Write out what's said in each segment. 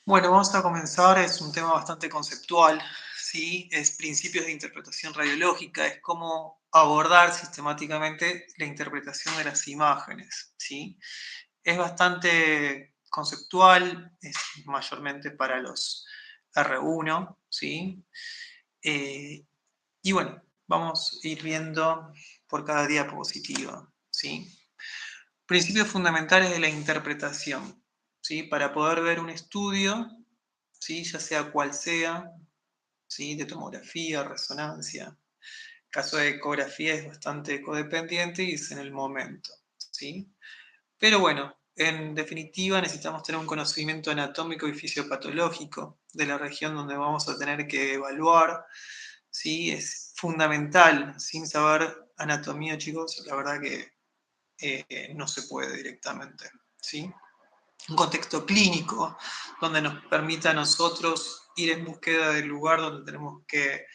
Bueno, vamos a comenzar, es un tema bastante conceptual, ¿sí? Es principios de interpretación radiológica, es cómo abordar sistemáticamente la interpretación de las imágenes, ¿sí? Es bastante conceptual, es mayormente para los R1, ¿sí? Eh, y bueno, vamos a ir viendo por cada diapositiva, ¿sí? Principios fundamentales de la interpretación, ¿sí? Para poder ver un estudio, ¿sí? Ya sea cual sea, ¿sí? De tomografía, resonancia. El caso de ecografía es bastante codependiente y es en el momento, ¿sí? Pero bueno, en definitiva necesitamos tener un conocimiento anatómico y fisiopatológico de la región donde vamos a tener que evaluar, ¿sí? Es fundamental. Sin saber anatomía, chicos, la verdad que no se puede directamente, ¿sí? Un contexto clínico donde nos permita a nosotros ir en búsqueda del lugar donde tenemos que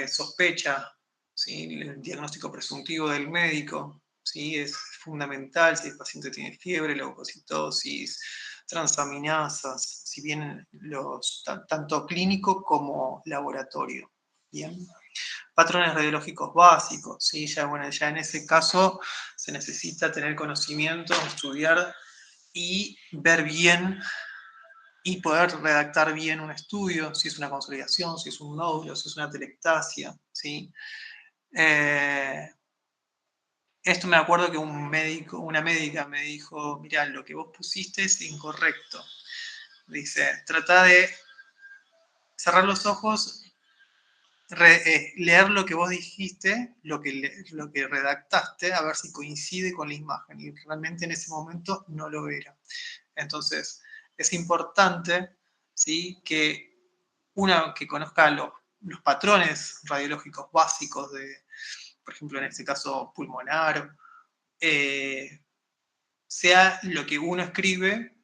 sospecha, ¿sí? El diagnóstico presuntivo del médico, ¿sí? Es fundamental si el paciente tiene fiebre, leucocitosis, transaminasas, si bien tanto clínico como laboratorio. Bien. Patrones radiológicos básicos, ¿sí? Ya, bueno, ya en ese caso se necesita tener conocimiento, estudiar y ver bien y poder redactar bien un estudio, si es una consolidación, si es un nódulo, si es una telectasia, ¿sí? Eh, Esto me acuerdo que un médico, una médica me dijo, mira, lo que vos pusiste es incorrecto. Dice, trata de cerrar los ojos, leer lo que vos dijiste, lo que redactaste, a ver si coincide con la imagen. Y realmente en ese momento no lo era. Entonces, es importante, ¿sí? Que una que conozca los patrones radiológicos básicos de, por ejemplo, en este caso pulmonar, sea lo que uno escribe,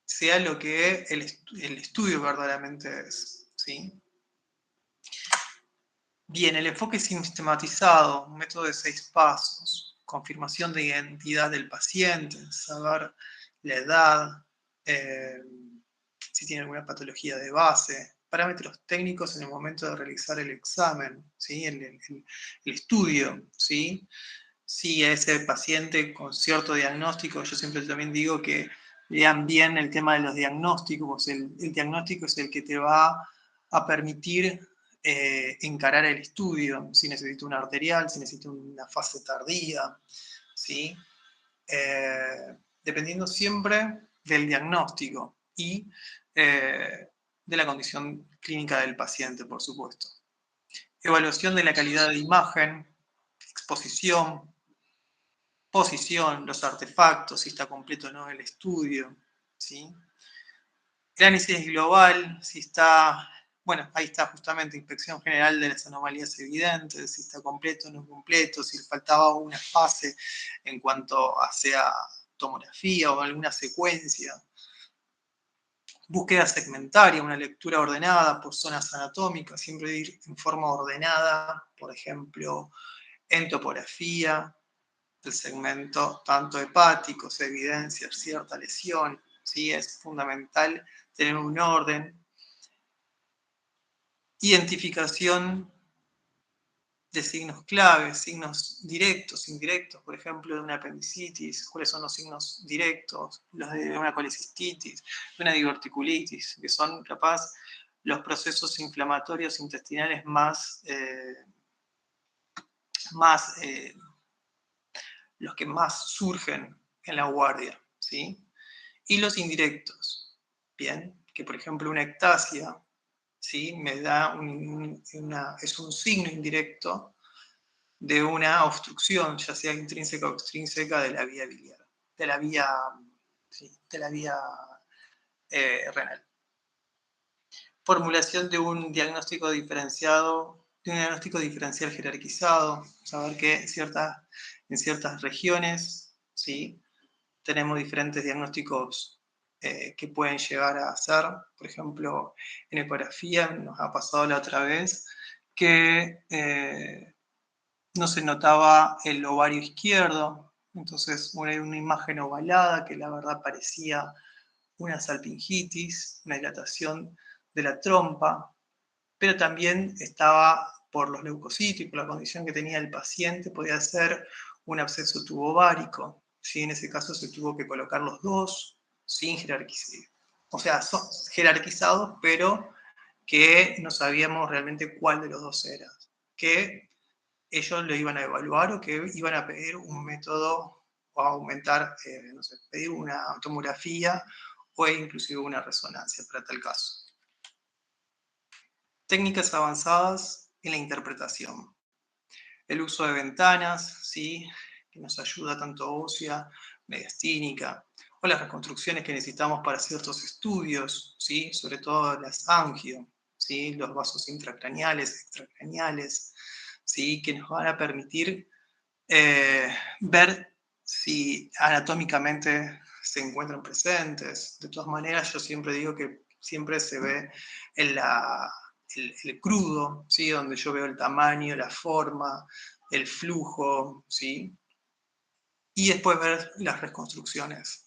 sea lo que el estudio verdaderamente es, ¿sí? Bien, el enfoque sistematizado, un método de 6 pasos, confirmación de identidad del paciente, saber la edad, eh, si tiene alguna patología de base, parámetros técnicos en el momento de realizar el examen, ¿sí? El estudio, ¿sí? Si ese paciente con cierto diagnóstico, yo siempre también digo que vean bien el tema de los diagnósticos, el diagnóstico es el que te va a permitir encarar el estudio, si necesito una arterial, si necesito una fase tardía, ¿sí? Dependiendo siempre del diagnóstico y de la condición clínica del paciente, por supuesto. Evaluación de la calidad de imagen, exposición, posición, los artefactos, si está completo o no el estudio, ¿sí? El análisis global, si está, bueno, ahí está justamente inspección general de las anomalías evidentes, si está completo o no completo, si faltaba una fase en cuanto a sea tomografía o alguna secuencia. Búsqueda segmentaria, una lectura ordenada por zonas anatómicas, siempre ir en forma ordenada, por ejemplo, en topografía, el segmento tanto hepático, se evidencia cierta lesión, ¿sí? Es fundamental tener un orden. Identificación de signos claves, signos directos, indirectos, por ejemplo, de una apendicitis, cuáles son los signos directos, los de una colecistitis, de una diverticulitis, que son capaz los procesos inflamatorios intestinales más los que más surgen en la guardia, ¿sí? Y los indirectos, ¿bien? Que por ejemplo una ectasia, ¿sí? Me da es un signo indirecto de una obstrucción, ya sea intrínseca o extrínseca, de la vía biliar, de la vía, sí, de la vía renal. Formulación de un diagnóstico diferenciado, de un diagnóstico diferencial jerarquizado, saber que en ciertas regiones, ¿sí? Tenemos diferentes diagnósticos que pueden llegar a hacer. Por ejemplo, en ecografía nos ha pasado la otra vez que no se notaba el ovario izquierdo, entonces una imagen ovalada que la verdad parecía una salpingitis, una dilatación de la trompa, pero también estaba por los leucocitos y por la condición que tenía el paciente, podía ser un absceso tubovárico. ¿Sí? En ese caso se tuvo que colocar los dos sin jerarquizar. O sea, son jerarquizados, pero que no sabíamos realmente cuál de los dos era. Que ellos lo iban a evaluar o que iban a pedir un método o a aumentar, no sé, pedir una tomografía o inclusive una resonancia para tal caso. Técnicas avanzadas en la interpretación. El uso de ventanas, ¿sí? Que nos ayuda tanto ósea, mediastínica, o las reconstrucciones que necesitamos para ciertos estudios, ¿sí? Sobre todo las angio, ¿sí? Los vasos intracraneales, extracraneales, ¿sí? Que nos van a permitir ver si anatómicamente se encuentran presentes. De todas maneras, yo siempre digo que siempre se ve en el crudo, ¿sí? Donde yo veo el tamaño, la forma, el flujo, ¿sí? Y después ver las reconstrucciones.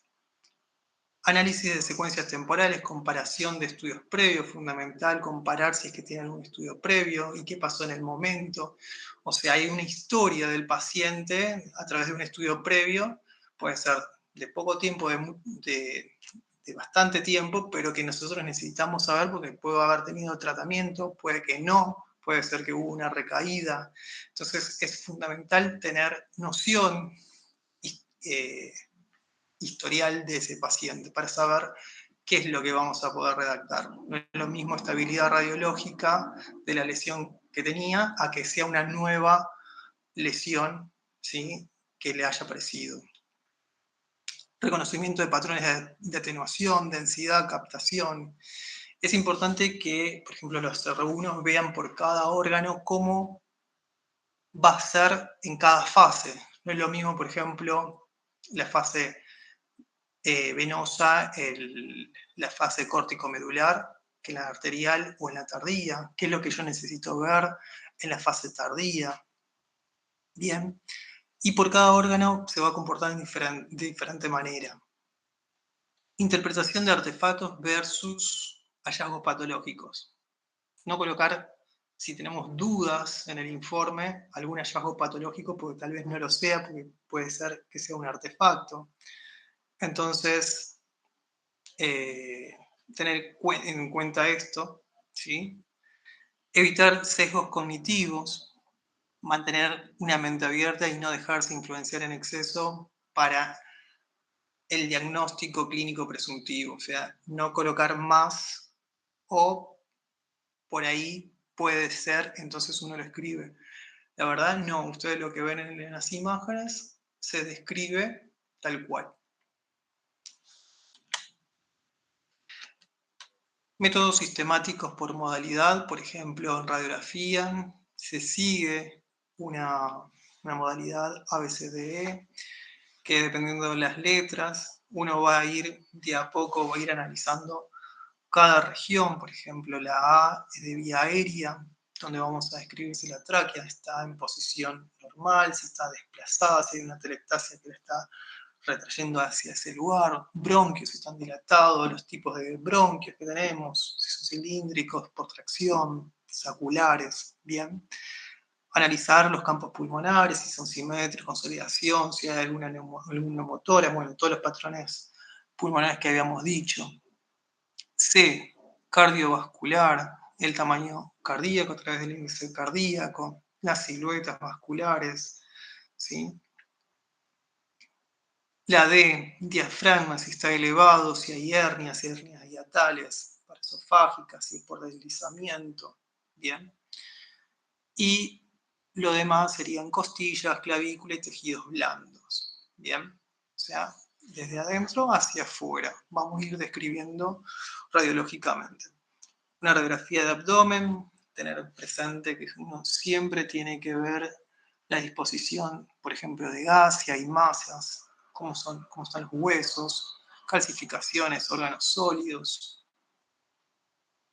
Análisis de secuencias temporales, comparación de estudios previos, fundamental comparar si es que tienen un estudio previo y qué pasó en el momento. O sea, hay una historia del paciente a través de un estudio previo, puede ser de poco tiempo, de bastante tiempo, pero que nosotros necesitamos saber porque puede haber tenido tratamiento, puede que no, puede ser que hubo una recaída. Entonces es fundamental tener noción historial de ese paciente para saber qué es lo que vamos a poder redactar. No es lo mismo estabilidad radiológica de la lesión que tenía a que sea una nueva lesión, ¿sí? Que le haya aparecido. Reconocimiento de patrones de atenuación, densidad, captación. Es importante que, por ejemplo, los R1 vean por cada órgano cómo va a ser en cada fase. No es lo mismo, por ejemplo, la fase venosa, la fase córtico-medular, que en la arterial o en la tardía, qué es lo que yo necesito ver en la fase tardía. Bien, y por cada órgano se va a comportar de diferente manera. Interpretación de artefactos versus hallazgos patológicos. No colocar, si tenemos dudas en el informe, algún hallazgo patológico, porque tal vez no lo sea, porque puede ser que sea un artefacto. Entonces, tener en cuenta esto, ¿sí? Evitar sesgos cognitivos, mantener una mente abierta y no dejarse influenciar en exceso para el diagnóstico clínico presuntivo, o sea, no colocar más o por ahí puede ser, entonces uno lo escribe. La verdad, no, ustedes lo que ven en las imágenes se describe tal cual. Métodos sistemáticos por modalidad, por ejemplo, en radiografía se sigue una modalidad ABCDE, que dependiendo de las letras, uno va a ir de a poco, va a ir analizando cada región. Por ejemplo, la A es de vía aérea, donde vamos a describir si la tráquea está en posición normal, si está desplazada, si hay una telectasia que la está retrayendo hacia ese lugar, bronquios si están dilatados, los tipos de bronquios que tenemos, si son cilíndricos, por tracción, saculares, bien. Analizar los campos pulmonares, si son simétricos, consolidación, si hay alguna neumotora, bueno, todos los patrones pulmonares que habíamos dicho. C, cardiovascular, el tamaño cardíaco a través del índice cardíaco, las siluetas vasculares, ¿sí? La D, diafragma, si está elevado, si hay hernias hiatales, paraesofágicas, si es por deslizamiento, ¿bien? Y lo demás serían costillas, clavícula y tejidos blandos, ¿bien? O sea, desde adentro hacia afuera. Vamos a ir describiendo radiológicamente. Una radiografía de abdomen, tener presente que uno siempre tiene que ver la disposición, por ejemplo, de gas, si hay masas, cómo están los huesos, calcificaciones, órganos sólidos.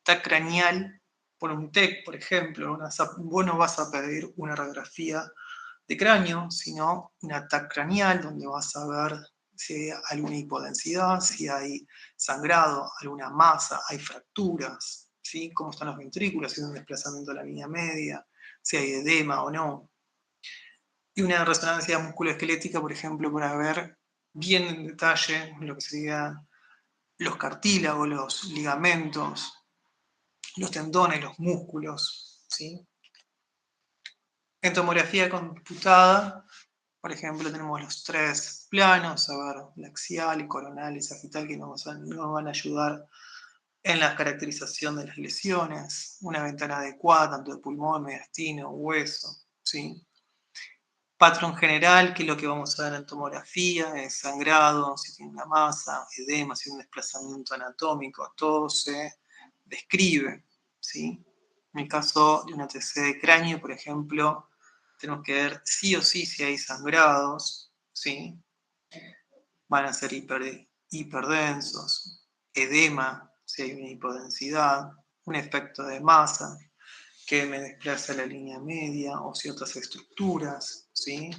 TAC craneal, por un TEC, por ejemplo, vos no vas a pedir una radiografía de cráneo, sino una TAC craneal, donde vas a ver si hay alguna hipodensidad, si hay sangrado, alguna masa, hay fracturas, ¿sí? Cómo están los ventrículos, si hay un desplazamiento de la línea media, si hay edema o no. Y una resonancia musculoesquelética, por ejemplo, para ver bien en detalle lo que serían los cartílagos, los ligamentos, los tendones, los músculos, ¿sí? En tomografía computada, por ejemplo, tenemos los 3 planos, a ver, el axial, el coronal y sagital, que nos van a ayudar en la caracterización de las lesiones, una ventana adecuada, tanto de pulmón, mediastino, hueso, ¿sí? Patrón general, que es lo que vamos a ver en tomografía, es sangrado, si tiene una masa, edema, si hay un desplazamiento anatómico, todo se describe, ¿sí? En el caso de una TC de cráneo, por ejemplo, tenemos que ver sí o sí si hay sangrados, ¿sí? Van a ser hiperdensos, edema, si hay una hipodensidad, un efecto de masa, que me desplaza la línea media o ciertas estructuras, ¿sí?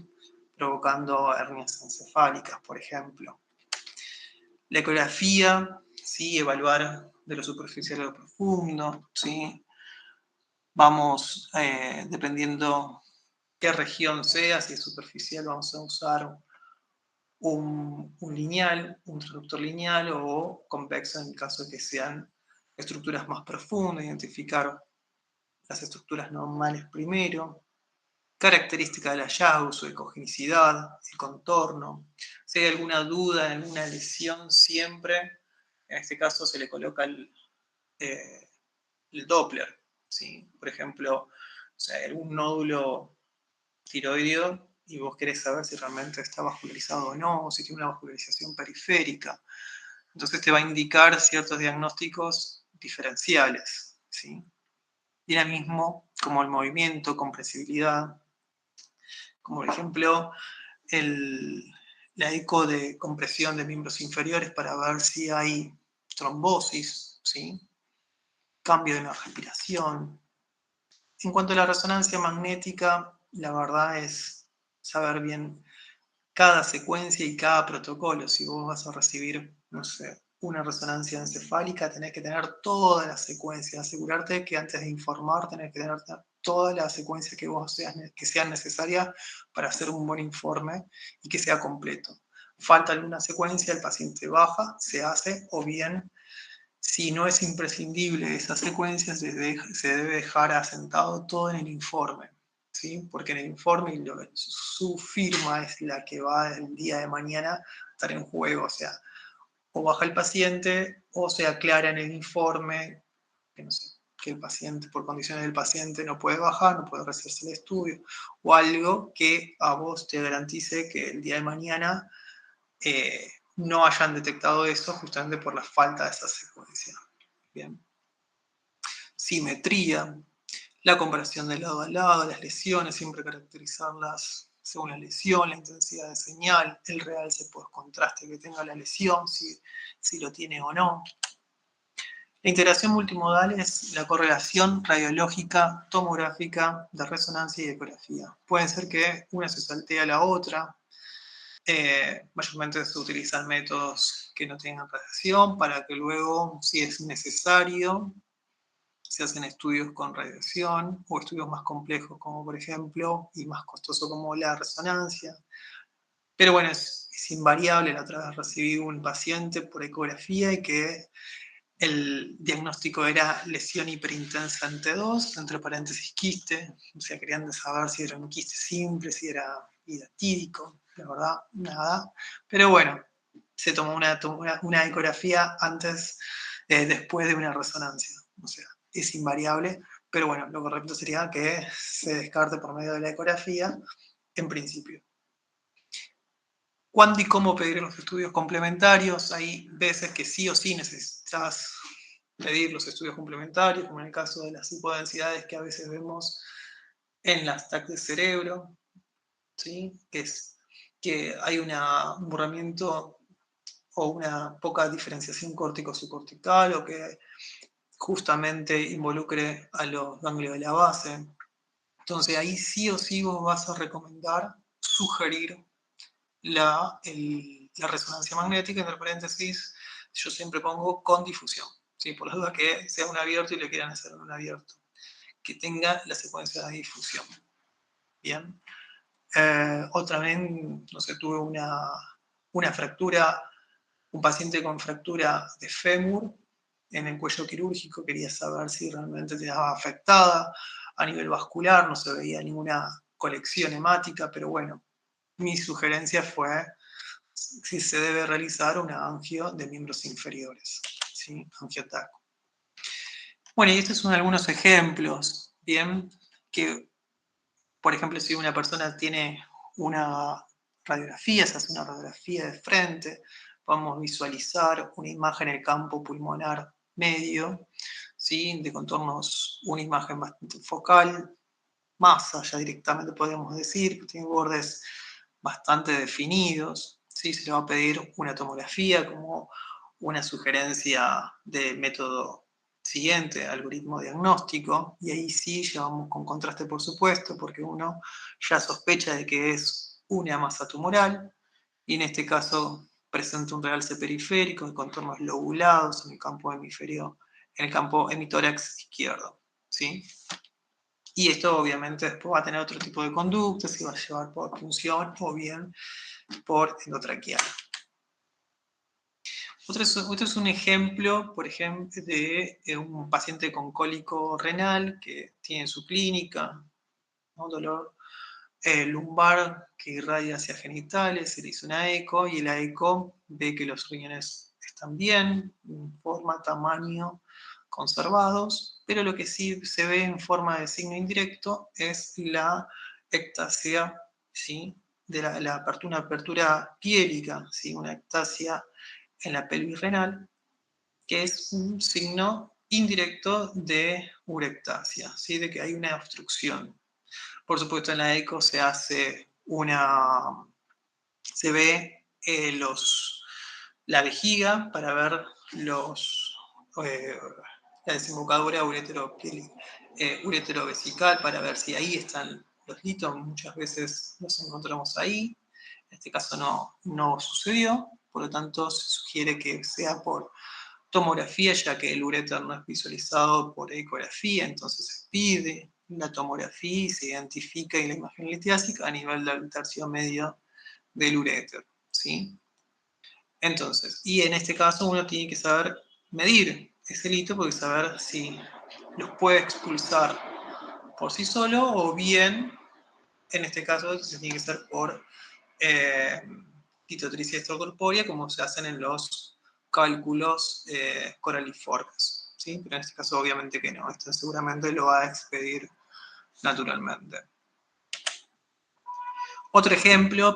Provocando hernias encefálicas, por ejemplo. La ecografía, ¿sí? Evaluar de lo superficial a lo profundo, ¿sí? Vamos, dependiendo qué región sea, si es superficial, vamos a usar un lineal, un traductor lineal o convexo en el caso de que sean estructuras más profundas, identificar las estructuras normales primero, característica del hallazgo, su ecogenicidad, el contorno. Si hay alguna duda, alguna lesión, siempre, en este caso, se le coloca el Doppler, ¿sí? Por ejemplo, o sea, algún nódulo tiroideo y vos querés saber si realmente está vascularizado o no, o si tiene una vascularización periférica. Entonces te va a indicar ciertos diagnósticos diferenciales, ¿sí? Y ahora mismo, como el movimiento, compresibilidad, como por ejemplo la eco de compresión de miembros inferiores para ver si hay trombosis, ¿sí? Cambio de la respiración. En cuanto a la resonancia magnética, la verdad es saber bien cada secuencia y cada protocolo. Si vos vas a recibir, no sé, una resonancia encefálica, tenés que tener toda la secuencia, asegurarte que antes de informar tenés que tener toda la secuencia que sean necesarias para hacer un buen informe y que sea completo. Falta alguna secuencia, el paciente baja, se hace, o bien, si no es imprescindible esa secuencia, se debe dejar asentado todo en el informe, ¿sí? Porque en el informe su firma es la que va el día de mañana a estar en juego, o sea, o baja el paciente o se aclara en el informe que, no sé, que el paciente, por condiciones del paciente, no puede bajar, no puede hacerse el estudio, o algo que a vos te garantice que el día de mañana no hayan detectado eso justamente por la falta de esa secuencia. Bien. Simetría, la comparación de lado a lado, las lesiones, siempre caracterizarlas según la lesión, la intensidad de señal, el realce post-contraste que tenga la lesión, si lo tiene o no. La integración multimodal es la correlación radiológica, tomográfica, de resonancia y ecografía. Puede ser que una se saltee a la otra. Mayormente se utilizan métodos que no tengan radiación para que luego, si es necesario, se hacen estudios con radiación o estudios más complejos como por ejemplo, y más costoso como la resonancia. Pero bueno, es invariable. La otra vez recibí un paciente por ecografía y que el diagnóstico era lesión hiperintensa en T2, entre paréntesis quiste, o sea, querían saber si era un quiste simple, si era hidatídico, la verdad, nada. Pero bueno, se tomó una ecografía antes, después de una resonancia, o sea, es invariable, pero bueno, lo correcto sería que se descarte por medio de la ecografía, en principio. ¿Cuándo y cómo pedir los estudios complementarios? Hay veces que sí o sí necesitas pedir los estudios complementarios, como en el caso de las hipodensidades que a veces vemos en las TAC de cerebro, ¿sí? Que hay un borramiento o una poca diferenciación córtico-subcortical o que justamente involucre a los ganglios de la base. Entonces ahí sí o sí vos vas a recomendar, sugerir el la resonancia magnética, entre paréntesis, yo siempre pongo con difusión, ¿sí? Por la duda que sea un abierto y le quieran hacer un abierto, que tenga la secuencia de difusión. Bien. Otra vez, no sé, tuve una fractura, un paciente con fractura de fémur en el cuello quirúrgico, quería saber si realmente estaba afectada a nivel vascular, no se veía ninguna colección hemática, pero bueno, mi sugerencia fue si se debe realizar una angio de miembros inferiores, ¿sí? Angiotaco. Bueno, y estos son algunos ejemplos, ¿bien? Que, por ejemplo, si una persona tiene una radiografía, se hace una radiografía de frente, podemos visualizar una imagen en el campo pulmonar medio, ¿sí? De contornos, una imagen bastante focal, masa ya directamente podemos decir, que tiene bordes bastante definidos, ¿sí? Se le va a pedir una tomografía como una sugerencia de método siguiente, algoritmo diagnóstico, y ahí sí llevamos con contraste, por supuesto, porque uno ya sospecha de que es una masa tumoral, y en este caso presenta un realce periférico de contornos lobulados en el campo hemisferio, en el campo hemitórax izquierdo, ¿sí? Y esto obviamente después va a tener otro tipo de conductas y va a llevar por punción o bien por endotraqueal. Otro es un ejemplo, por ejemplo, de un paciente con cólico renal que tiene su clínica, ¿no? Dolor lumbar que irradia hacia genitales, se le hizo una eco y la eco ve que los riñones están bien, forma, tamaño, conservados, pero lo que sí se ve en forma de signo indirecto es la ectasia, ¿sí? De una apertura piélica, ¿sí? Una ectasia en la pelvis renal, que es un signo indirecto de urectasia, ¿sí? De que hay una obstrucción. Por supuesto, en la eco se ve la vejiga para ver eh, la desembocadura ureterovesical, para ver si ahí están los litos. Muchas veces los encontramos ahí. En este caso no sucedió, por lo tanto se sugiere que sea por tomografía, ya que el uréter no es visualizado por ecografía, entonces se pide la tomografía y se identifica en la imagen litiásica a nivel del tercio medio del uréter, ¿sí? Entonces, y en este caso uno tiene que saber medir ese lito, porque saber si los puede expulsar por sí solo o bien, en este caso, se tiene que hacer por litotricia extracorpórea, como se hacen en los cálculos coraliformes, ¿sí? Pero en este caso obviamente que no, esto seguramente lo va a expedir naturalmente. Otro ejemplo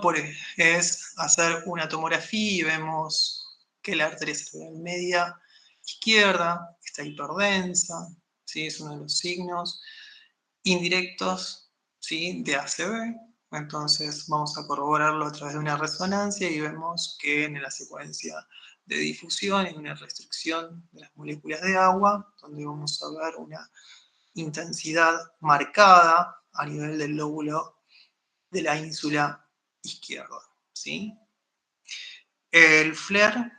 es hacer una tomografía y vemos que la arteria cerebral media izquierda está hiperdensa, ¿sí? Es uno de los signos indirectos, ¿sí? De ACV. Entonces vamos a corroborarlo a través de una resonancia y vemos que en la secuencia de difusión hay una restricción de las moléculas de agua, donde vamos a ver una intensidad marcada a nivel del lóbulo de la ínsula izquierda, ¿sí? El FLAIR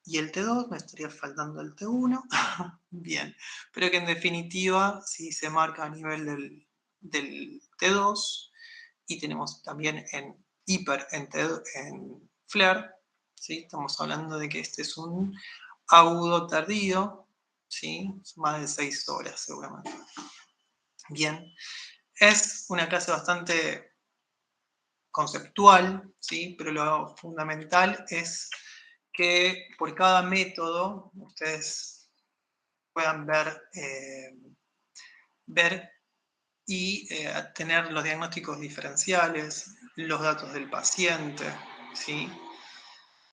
y el T2, me estaría faltando el T1, bien, pero que en definitiva si se marca a nivel del T2 y tenemos también en en FLAIR, ¿sí? Estamos hablando de que este es un agudo tardío, ¿sí? Más de 6 horas seguramente. Bien, es una clase bastante conceptual, ¿sí? Pero lo fundamental es que por cada método ustedes puedan ver y tener los diagnósticos diferenciales, los datos del paciente, ¿sí?